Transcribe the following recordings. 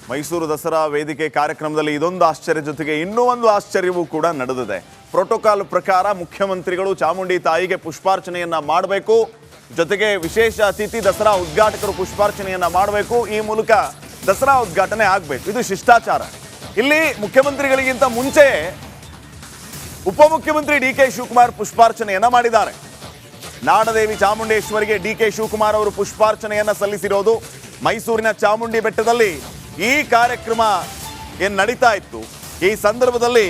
ಮೈಸೂರು ದಸರಾ ವೇದಿಕೆ ಕಾರ್ಯಕ್ರಮದಲ್ಲಿ ಇದೊಂದು ಆಶ್ಚರ್ಯ ಜೊತೆಗೆ ಇನ್ನೂ ಒಂದು ಆಶ್ಚರ್ಯವೂ ಕೂಡ ನಡೆದಿದೆ. ಪ್ರೋಟೋಕಾಲ್ ಪ್ರಕಾರ ಮುಖ್ಯಮಂತ್ರಿಗಳು ಚಾಮುಂಡಿ ತಾಯಿಗೆ ಪುಷ್ಪಾರ್ಚನೆಯನ್ನ ಮಾಡಬೇಕು, ಜೊತೆಗೆ ವಿಶೇಷ ಅತಿಥಿ ದಸರಾ ಉದ್ಘಾಟಕರು ಪುಷ್ಪಾರ್ಚನೆಯನ್ನ ಮಾಡಬೇಕು. ಈ ಮೂಲಕ ದಸರಾ ಉದ್ಘಾಟನೆ ಆಗಬೇಕು. ಇದು ಶಿಷ್ಟಾಚಾರ. ಇಲ್ಲಿ ಮುಖ್ಯಮಂತ್ರಿಗಳಿಗಿಂತ ಮುಂಚೆ ಉಪಮುಖ್ಯಮಂತ್ರಿ ಡಿ.ಕೆ. ಶಿವಕುಮಾರ್ ಪುಷ್ಪಾರ್ಚನೆಯನ್ನ ಮಾಡಿದ್ದಾರೆ. ನಾಡದೇವಿ ಚಾಮುಂಡೇಶ್ವರಿಗೆ ಡಿ.ಕೆ. ಶಿವಕುಮಾರ್ ಅವರು ಪುಷ್ಪಾರ್ಚನೆಯನ್ನ ಸಲ್ಲಿಸಿರೋದು ಮೈಸೂರಿನ ಚಾಮುಂಡಿ ಬೆಟ್ಟದಲ್ಲಿ ಈ ಕಾರ್ಯಕ್ರಮ ಏನು ನಡೀತಾ ಇತ್ತು. ಈ ಸಂದರ್ಭದಲ್ಲಿ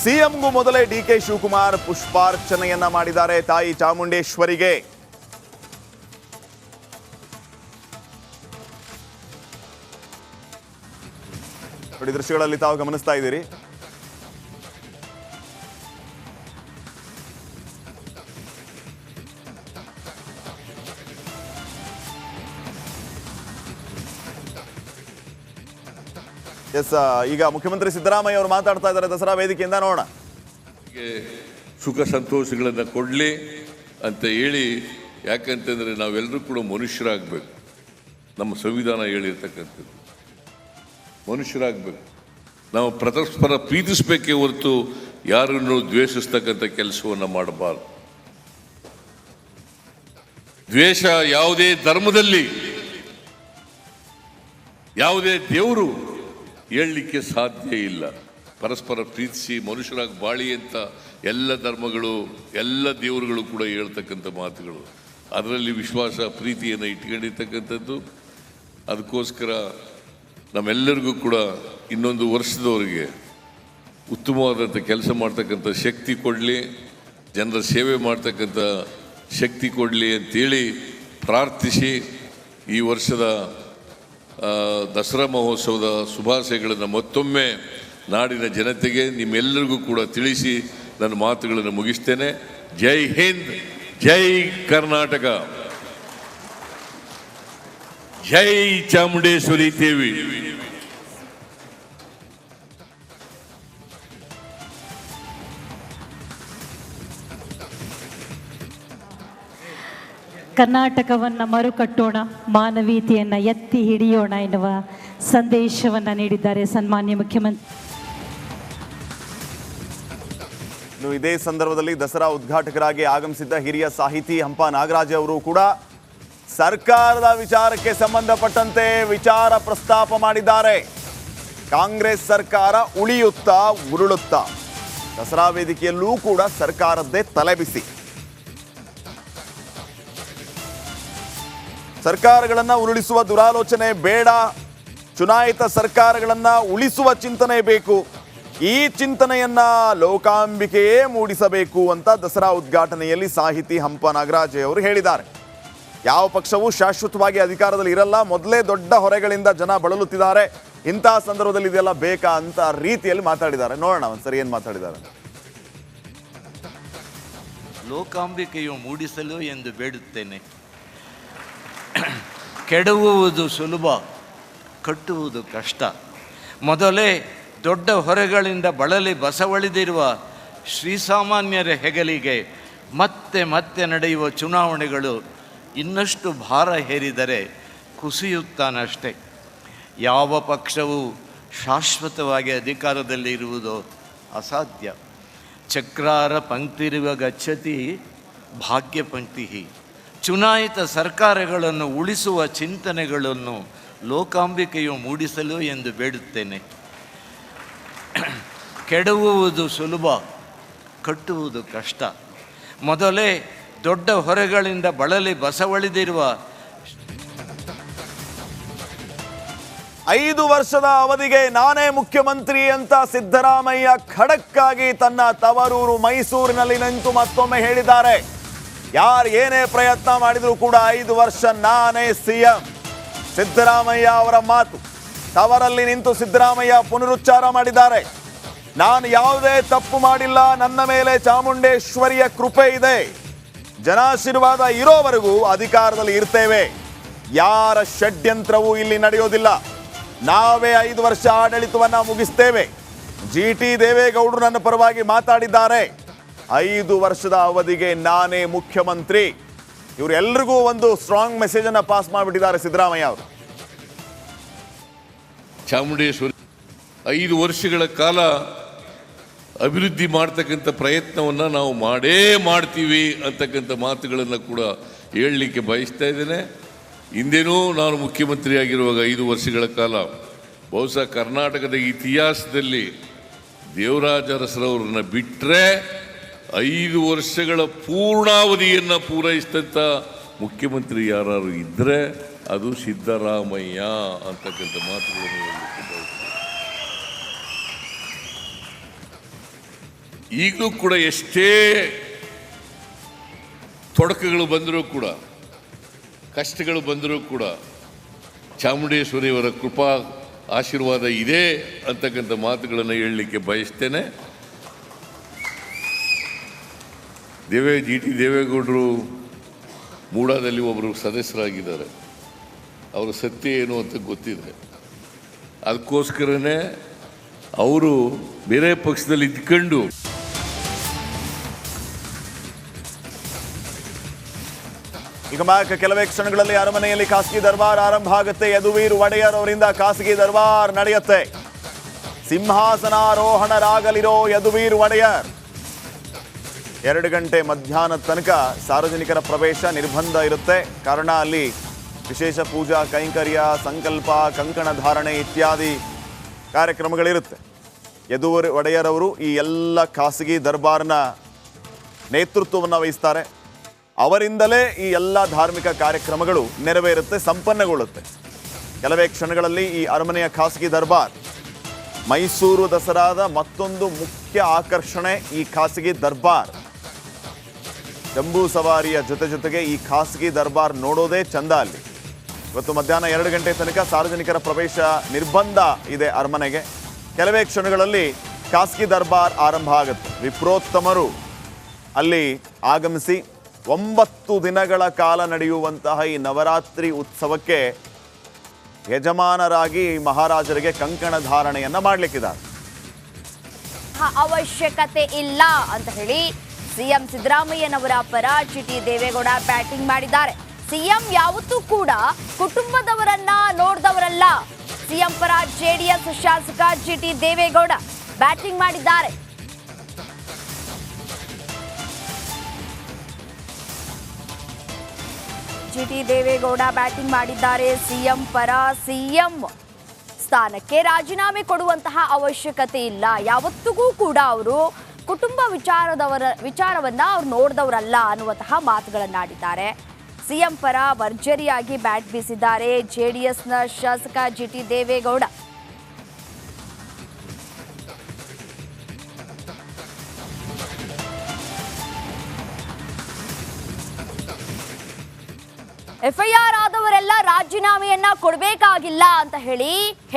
ಸಿಎಂಗೂ ಮೊದಲೇ ಡಿ.ಕೆ. ಶಿವಕುಮಾರ್ ಪುಷ್ಪಾರ್ಚನೆಯನ್ನ ಮಾಡಿದ್ದಾರೆ ತಾಯಿ ಚಾಮುಂಡೇಶ್ವರಿಗೆ. ನೋಡಿ, ದೃಶ್ಯಗಳಲ್ಲಿ ತಾವು ಗಮನಿಸ್ತಾ ಇದ್ದೀರಿ. ಎಸ್, ಈಗ ಮುಖ್ಯಮಂತ್ರಿ ಸಿದ್ದರಾಮಯ್ಯ ಅವರು ಮಾತಾಡ್ತಾ ಇದ್ದಾರೆ ದಸರಾ ವೇದಿಕೆಯಿಂದ. ನೋಡೋಣ. ಸುಖ ಸಂತೋಷಗಳನ್ನು ಕೊಡಲಿ ಅಂತ ಹೇಳಿ, ಯಾಕಂತಂದರೆ ನಾವೆಲ್ಲರೂ ಕೂಡ ಮನುಷ್ಯರಾಗಬೇಕು. ನಮ್ಮ ಸಂವಿಧಾನ ಹೇಳಿರ್ತಕ್ಕಂಥದ್ದು ಮನುಷ್ಯರಾಗಬೇಕು. ನಾವು ಪರಸ್ಪರ ಪ್ರೀತಿಸಬೇಕೇ ಹೊರತು ಯಾರನ್ನು ದ್ವೇಷಿಸ್ತಕ್ಕಂಥ ಕೆಲಸವನ್ನು ಮಾಡಬಾರ್ದು. ದ್ವೇಷ ಯಾವುದೇ ಧರ್ಮದಲ್ಲಿ, ಯಾವುದೇ ದೇವರು ಹೇಳಲಿಕ್ಕೆ ಸಾಧ್ಯ ಇಲ್ಲ. ಪರಸ್ಪರ ಪ್ರೀತಿಸಿ ಮನುಷ್ಯರಾಗಿ ಬಾಳಿ ಅಂತ ಎಲ್ಲ ಧರ್ಮಗಳು, ಎಲ್ಲ ದೇವರುಗಳು ಕೂಡ ಹೇಳ್ತಕ್ಕಂಥ ಮಾತುಗಳು. ಅದರಲ್ಲಿ ವಿಶ್ವಾಸ, ಪ್ರೀತಿಯನ್ನು ಇಟ್ಕೊಂಡಿರ್ತಕ್ಕಂಥದ್ದು. ಅದಕ್ಕೋಸ್ಕರ ನಮ್ಮೆಲ್ಲರಿಗೂ ಕೂಡ ಇನ್ನೊಂದು ವರ್ಷದವರೆಗೆ ಉತ್ತಮವಾದಂಥ ಕೆಲಸ ಮಾಡ್ತಕ್ಕಂಥ ಶಕ್ತಿ ಕೊಡಲಿ, ಜನರ ಸೇವೆ ಮಾಡ್ತಕ್ಕಂಥ ಶಕ್ತಿ ಕೊಡಲಿ ಅಂತೇಳಿ ಪ್ರಾರ್ಥಿಸಿ, ಈ ವರ್ಷದ ದಸರಾ ಮಹೋತ್ಸವದ ಶುಭಾಶಯಗಳನ್ನು ಮತ್ತೊಮ್ಮೆ ನಾಡಿನ ಜನತೆಗೆ, ನಿಮ್ಮೆಲ್ಲರಿಗೂ ಕೂಡ ತಿಳಿಸಿ ನನ್ನ ಮಾತುಗಳನ್ನು ಮುಗಿಸ್ತೇನೆ. ಜೈ ಹಿಂದ್, ಜೈ ಕರ್ನಾಟಕ, ಜೈ ಚಾಮುಂಡೇಶ್ವರಿ ದೇವಿ. ಕರ್ನಾಟಕವನ್ನು ಮರುಕಟ್ಟೋಣ, ಮಾನವೀಯತೆಯನ್ನು ಎತ್ತಿ ಹಿಡಿಯೋಣ ಎನ್ನುವ ಸಂದೇಶವನ್ನು ನೀಡಿದ್ದಾರೆ ಸನ್ಮಾನ್ಯ ಮುಖ್ಯಮಂತ್ರಿ. ಇದೇ ಸಂದರ್ಭದಲ್ಲಿ ದಸರಾ ಉದ್ಘಾಟಕರಾಗಿ ಆಗಮಿಸಿದ್ದ ಹಿರಿಯ ಸಾಹಿತಿ ಹಂಪ ನಾಗರಾಜ್ ಅವರು ಕೂಡ ಸರ್ಕಾರದ ವಿಚಾರಕ್ಕೆ ಸಂಬಂಧಪಟ್ಟಂತೆ ವಿಚಾರ ಪ್ರಸ್ತಾಪ ಮಾಡಿದ್ದಾರೆ. ಕಾಂಗ್ರೆಸ್ ಸರ್ಕಾರ ಉಳಿಯುತ್ತಾ ಉರುಳುತ್ತಾ, ದಸರಾ ವೇದಿಕೆಯಲ್ಲೂ ಕೂಡ ಸರ್ಕಾರದ್ದೇ ತಲೆಬಿಸಿ. ಸರ್ಕಾರಗಳನ್ನು ಉರುಳಿಸುವ ದುರಾಲೋಚನೆ ಬೇಡ, ಚುನಾಯಿತ ಸರ್ಕಾರಗಳನ್ನು ಉಳಿಸುವ ಚಿಂತನೆ ಬೇಕು. ಈ ಚಿಂತನೆಯನ್ನ ಲೋಕಾಂಬಿಕೆಯೇ ಮೂಡಿಸಬೇಕು ಅಂತ ದಸರಾ ಉದ್ಘಾಟನೆಯಲ್ಲಿ ಸಾಹಿತಿ ಹಂಪ ನಾಗರಾಜ್ ಅವರು ಹೇಳಿದ್ದಾರೆ. ಯಾವ ಪಕ್ಷವೂ ಶಾಶ್ವತವಾಗಿ ಅಧಿಕಾರದಲ್ಲಿ ಇರಲ್ಲ, ಮೊದಲೇ ದೊಡ್ಡ ಹೊರೆಗಳಿಂದ ಜನ ಬಳಲುತ್ತಿದ್ದಾರೆ. ಇಂತಹ ಸಂದರ್ಭದಲ್ಲಿ ಇದೆಲ್ಲ ಬೇಕಾ ಅಂತ ರೀತಿಯಲ್ಲಿ ಮಾತಾಡಿದ್ದಾರೆ. ನೋಡೋಣ ಒಂದ್ಸರಿ ಏನು ಮಾತಾಡಿದ್ದಾರೆ. ಲೋಕಾಂಬಿಕೆಯು ಮೂಡಿಸಲು ಎಂದು ಬೇಡುತ್ತೇನೆ. ಕೆಡವುವುದು ಸುಲಭ, ಕಟ್ಟುವುದು ಕಷ್ಟ. ಮೊದಲೇ ದೊಡ್ಡ ಹೊರೆಗಳಿಂದ ಬಳಲಿ ಬಸವಳಿದಿರುವ ಶ್ರೀಸಾಮಾನ್ಯರ ಹೆಗಲಿಗೆ ಮತ್ತೆ ಮತ್ತೆ ನಡೆಯುವ ಚುನಾವಣೆಗಳು ಇನ್ನಷ್ಟು ಭಾರ ಹೇರಿದರೆ ಕುಸಿಯುತ್ತಾನಷ್ಟೇ. ಯಾವ ಪಕ್ಷವೂ ಶಾಶ್ವತವಾಗಿ ಅಧಿಕಾರದಲ್ಲಿ ಇರುವುದು ಅಸಾಧ್ಯ. ಚಕ್ರಾರ ಪಂಕ್ತಿರಿವ ಗಚ್ಚತಿ ಭಾಗ್ಯ ಪಂಕ್ತಿ. ಚುನಾಯಿತ ಸರ್ಕಾರಗಳನ್ನು ಉಳಿಸುವ ಚಿಂತನೆಗಳನ್ನು ಲೋಕಾಂಬಿಕೆಯು ಮೂಡಿಸಲು ಎಂದು ಬೇಡುತ್ತೇನೆ. ಕೆಡವುವುದು ಸುಲಭ, ಕಟ್ಟುವುದು ಕಷ್ಟ. ಮೊದಲೇ ದೊಡ್ಡ ಹೊರೆಗಳಿಂದ ಬಳಲಿ ಬಸವಳಿದಿರುವ 5 ವರ್ಷದ ಅವಧಿಗೆ ನಾನೇ ಮುಖ್ಯಮಂತ್ರಿ ಅಂತ ಸಿದ್ದರಾಮಯ್ಯ ಖಡಕ್ಕಾಗಿ ತನ್ನ ತವರೂರು ಮೈಸೂರಿನಲ್ಲಿ ನಿಂತು ಮತ್ತೊಮ್ಮೆ ಹೇಳಿದ್ದಾರೆ. ಯಾರು ಏನೇ ಪ್ರಯತ್ನ ಮಾಡಿದರೂ ಕೂಡ 5 ವರ್ಷ ನಾನೇ ಸಿಎಂ. ಸಿದ್ದರಾಮಯ್ಯ ಅವರ ಮಾತು. ತವರಲ್ಲಿ ನಿಂತು ಸಿದ್ದರಾಮಯ್ಯ ಪುನರುಚ್ಚಾರ ಮಾಡಿದ್ದಾರೆ. ನಾನು ಯಾವುದೇ ತಪ್ಪು ಮಾಡಿಲ್ಲ, ನನ್ನ ಮೇಲೆ ಚಾಮುಂಡೇಶ್ವರಿಯ ಕೃಪೆ ಇದೆ, ಜನಾಶೀರ್ವಾದ ಇರೋವರೆಗೂ ಅಧಿಕಾರದಲ್ಲಿ ಇರ್ತೇವೆ, ಯಾರ ಷಡ್ಯಂತ್ರವೂ ಇಲ್ಲಿ ನಡೆಯೋದಿಲ್ಲ, ನಾವೇ 5 ವರ್ಷ ಆಡಳಿತವನ್ನು ಮುಗಿಸ್ತೇವೆ. ಜಿ.ಟಿ. ದೇವೇಗೌಡರು ನನ್ನ ಪರವಾಗಿ ಮಾತಾಡಿದ್ದಾರೆ. 5 ವರ್ಷದ ಅವಧಿಗೆ ನಾನೇ ಮುಖ್ಯಮಂತ್ರಿ. ಇವರೆಲ್ಲರಿಗೂ ಒಂದು ಸ್ಟ್ರಾಂಗ್ ಮೆಸೇಜನ್ನು ಪಾಸ್ ಮಾಡಿಬಿಟ್ಟಿದ್ದಾರೆ ಸಿದ್ದರಾಮಯ್ಯ ಅವರು. ಚಾಮುಂಡೇಶ್ವರಿ 5 ವರ್ಷಗಳ ಕಾಲ ಅಭಿವೃದ್ಧಿ ಮಾಡ್ತಕ್ಕಂಥ ಪ್ರಯತ್ನವನ್ನು ನಾವು ಮಾಡ್ತೀವಿ ಅಂತಕ್ಕಂಥ ಮಾತುಗಳನ್ನು ಕೂಡ ಹೇಳಲಿಕ್ಕೆ ಬಯಸ್ತಾ ಇದ್ದೇನೆ. ಹಿಂದೇನೂ ನಾನು ಮುಖ್ಯಮಂತ್ರಿ ಆಗಿರುವಾಗ 5 ವರ್ಷಗಳ ಕಾಲ ಬಹುಶಃ ಕರ್ನಾಟಕದ ಇತಿಹಾಸದಲ್ಲಿ ದೇವರಾಜ ಅರಸರವ್ರನ್ನ ಬಿಟ್ಟರೆ 5 ವರ್ಷಗಳ ಪೂರ್ಣಾವಧಿಯನ್ನು ಪೂರೈಸಿದಂಥ ಮುಖ್ಯಮಂತ್ರಿ ಯಾರು ಇದ್ದರೆ ಅದು ಸಿದ್ದರಾಮಯ್ಯ ಅಂತಕ್ಕಂಥ ಮಾತುಗಳನ್ನು ಹೇಳಲಿಕ್ಕೆ ಬಯಸ್ತೀನಿ. ಈಗಲೂ ಕೂಡ ಎಷ್ಟೇ ತೊಡಕುಗಳು ಬಂದರೂ ಕೂಡ, ಕಷ್ಟಗಳು ಬಂದರೂ ಕೂಡ ಚಾಮುಂಡೇಶ್ವರಿಯವರ ಕೃಪಾ ಆಶೀರ್ವಾದ ಇದೆ ಅಂತಕ್ಕಂಥ ಮಾತುಗಳನ್ನು ಹೇಳಲಿಕ್ಕೆ ಬಯಸ್ತೇನೆ. ಜಿ ಟಿ ದೇವೇಗೌಡರು ಮೂಡಾದಲ್ಲಿ ಒಬ್ಬರು ಸದಸ್ಯರಾಗಿದ್ದಾರೆ. ಅವರ ಸತ್ಯ ಏನು ಅಂತ ಗೊತ್ತಿದೆ. ಅದಕ್ಕೋಸ್ಕರನೇ ಅವರು ಬೇರೆ ಪಕ್ಷದಲ್ಲಿ ಇದ್ಕೊಂಡು ಈಗ ಕೆಲವೇ ಕ್ಷಣಗಳಲ್ಲಿ ಅರಮನೆಯಲ್ಲಿ ಖಾಸಗಿ ದರ್ಬಾರ್ ಆರಂಭ ಆಗುತ್ತೆ. ಯದುವೀರ್ ಒಡೆಯರ್ ಅವರಿಂದ ಖಾಸಗಿ ದರ್ಬಾರ್ ನಡೆಯುತ್ತೆ. ಸಿಂಹಾಸನಾರೋಹಣರಾಗಲಿರೋ ಯದುವೀರ್ ಒಡೆಯರ್ 2 ಗಂಟೆ ಮಧ್ಯಾಹ್ನದ ತನಕ ಸಾರ್ವಜನಿಕರ ಪ್ರವೇಶ ನಿರ್ಬಂಧ ಇರುತ್ತೆ. ಕಾರಣ ಅಲ್ಲಿ ವಿಶೇಷ ಪೂಜಾ ಕೈಂಕರ್ಯ, ಸಂಕಲ್ಪ, ಕಂಕಣ ಧಾರಣೆ ಇತ್ಯಾದಿ ಕಾರ್ಯಕ್ರಮಗಳಿರುತ್ತೆ. ಯದುವೀರ್ ಒಡೆಯರ್ ಅವರು ಈ ಎಲ್ಲ ಖಾಸಗಿ ದರ್ಬಾರ್ನ ನೇತೃತ್ವವನ್ನು ವಹಿಸ್ತಾರೆ. ಅವರಿಂದಲೇ ಈ ಎಲ್ಲ ಧಾರ್ಮಿಕ ಕಾರ್ಯಕ್ರಮಗಳು ನೆರವೇರುತ್ತೆ, ಸಂಪನ್ನಗೊಳ್ಳುತ್ತೆ. ಕೆಲವೇ ಕ್ಷಣಗಳಲ್ಲಿ ಈ ಅರಮನೆಯ ಖಾಸಗಿ ದರ್ಬಾರ್, ಮೈಸೂರು ದಸರಾದ ಮತ್ತೊಂದು ಮುಖ್ಯ ಆಕರ್ಷಣೆ ಈ ಖಾಸಗಿ ದರ್ಬಾರ್. ಜಂಬೂ ಸವಾರಿಯ ಜೊತೆಗೆ ಈ ಖಾಸಗಿ ದರ್ಬಾರ್ ನೋಡೋದೇ ಚಂದ. ಅಲ್ಲಿ ಇವತ್ತು ಮಧ್ಯಾಹ್ನ 2 ಗಂಟೆ ತನಕ ಸಾರ್ವಜನಿಕರ ಪ್ರವೇಶ ನಿರ್ಬಂಧ ಇದೆ ಅರಮನೆಗೆ. ಕೆಲವೇ ಕ್ಷಣಗಳಲ್ಲಿ ಖಾಸಗಿ ದರ್ಬಾರ್ ಆರಂಭ ಆಗುತ್ತೆ. ವಿಪ್ರೋತ್ತಮರು ಅಲ್ಲಿ ಆಗಮಿಸಿ 9 ದಿನಗಳ ಕಾಲ ನಡೆಯುವಂತಹ ಈ ನವರಾತ್ರಿ ಉತ್ಸವಕ್ಕೆ ಯಜಮಾನರಾಗಿ ಮಹಾರಾಜರಿಗೆ ಕಂಕಣ ಧಾರಣೆಯನ್ನ ಮಾಡಲಿಕ್ಕಿದ್ದಾರೆ. ಅವಶ್ಯಕತೆ ಇಲ್ಲ ಅಂತ ಹೇಳಿ ಸಿಎಂ ಸಿದ್ದರಾಮಯ್ಯನವರ ಪರ ಜಿಟಿ ದೇವೇಗೌಡ ಬ್ಯಾಟಿಂಗ್ ಮಾಡಿದ್ದಾರೆ. ಸಿಎಂ ಯಾವತ್ತೂ ಕೂಡ ಕುಟುಂಬದವರನ್ನ ನೋಡಿದವರಲ್ಲ. ಸಿಎಂ ಪರ ಜೆಡಿಎಸ್ ಶಾಸಕ ಜಿಟಿ ದೇವೇಗೌಡ ಬ್ಯಾಟಿಂಗ್ ಮಾಡಿದ್ದಾರೆ. ಜಿಟಿ ದೇವೇಗೌಡ ಬ್ಯಾಟಿಂಗ್ ಮಾಡಿದ್ದಾರೆ. ಸಿಎಂ ಪರ ಸಿಎಂ ಸ್ಥಾನಕ್ಕೆ ರಾಜೀನಾಮೆ ಕೊಡುವಂತಹ ಅವಶ್ಯಕತೆ ಇಲ್ಲ. ಯಾವತ್ತಿಗೂ ಕೂಡ ಅವರು ಕುಟುಂಬ ವಿಚಾರವನ್ನ ಅವ್ರು ನೋಡಿದವರಲ್ಲ ಅನ್ನುವಂತಹ ಮಾತುಗಳನ್ನಾಡಿದ್ದಾರೆ. ಸಿಎಂ ಪರ ಭರ್ಜರಿಯಾಗಿ ಬ್ಯಾಟ್ ಬೀಸಿದ್ದಾರೆ ಜೆಡಿಎಸ್ನ ಶಾಸಕ ಜಿಟಿ ದೇವೇಗೌಡ. ಎಫ್ಐಆರ್ ಆದವರೆಲ್ಲ ರಾಜೀನಾಮೆಯನ್ನ ಕೊಡಬೇಕಾಗಿಲ್ಲ ಅಂತ ಹೇಳಿಕೆ